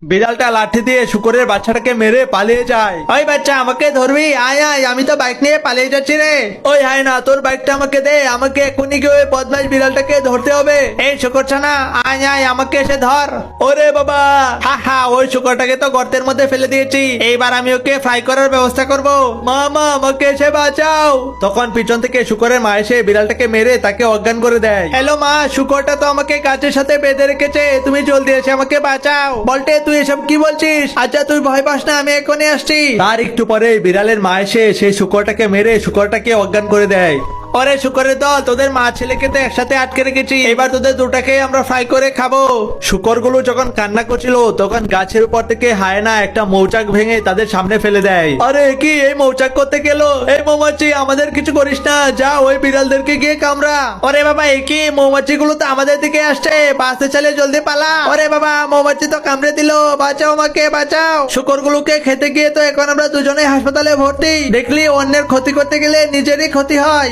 বিড়ালটা লাঠি দিয়ে শুকরের বাচ্চাটাকে মেরে পালিয়ে যায়। ওই বাচ্চা আমাকে ধরবি, আয় আয়, আমি তো বাইক নিয়ে পালিয়ে যাচ্ছি রে। ওই হায় না, তোর বাইকটা আমাকে দে, আমাকে এখনই গিয়ে ওই বদমাশ বিড়ালটাকে ধরতে হবে। এই শুকরছানা, আয় আয়, আমাকে এসে ধর। ওরে বাবা, হা হা, ওই শুকরটাকে তো গর্তের মধ্যে ফেলে দিয়েছি, এইবার আমি ওকে ফ্রাই করার ব্যবস্থা করব। মা আমাকে এসে বাঁচাও। তখন পিছন থেকে শুকরের মা এসে বিড়ালটাকে মেরে তাকে অজ্ঞান করে দেয়। হ্যালো মা, শুকরটা তো আমাকে গাছের সাথে বেঁধে রেখেছে, তুমি জলদি এসে আমাকে বাঁচাও। বলটে, তুই এসব কি বলছিস? আচ্ছা তুই ভয় পাস না, আমি এখনই আসছি। তার একটু পরে বিড়ালের মা এসে সেই শুকরটাকে মেরে শুকরটাকে অজ্ঞান করে দেয়। ওরে শুকরের দল, তোদের মা ছেলেকে তো একসাথে আটকে রেখেছি, এবার তোদের দুটাকে আমরা ফ্রাই করে খাবো। শুকরগুলো যখন কান্না করছিল তখন গাছের উপর থেকে হায়না একটা মৌচাক ভেঙে তাদের সামনে ফেলে দেয়। আরে কি, এই মৌচাক করতে গেল? এই মৌমাছি, আমাদের কিছু করিস না, যা ওই বিড়ালদেরকে গিয়ে কামড়া। ওরে বাবা, এই কি, মৌমাছি গুলো তো আমাদের দিকে আসছে, বাঁচতে চাইলে জলদি পালা। ওরে বাবা, মৌমাছি তো কামড়ে দিল, বাঁচাও আমাকে, বাঁচাও। শুকরগুলোকে খেতে গিয়ে তো এখন আমরা দুজনেই হাসপাতালে ভর্তি। দেখলি, অন্যের ক্ষতি করতে গেলে নিজেরই ক্ষতি হয়।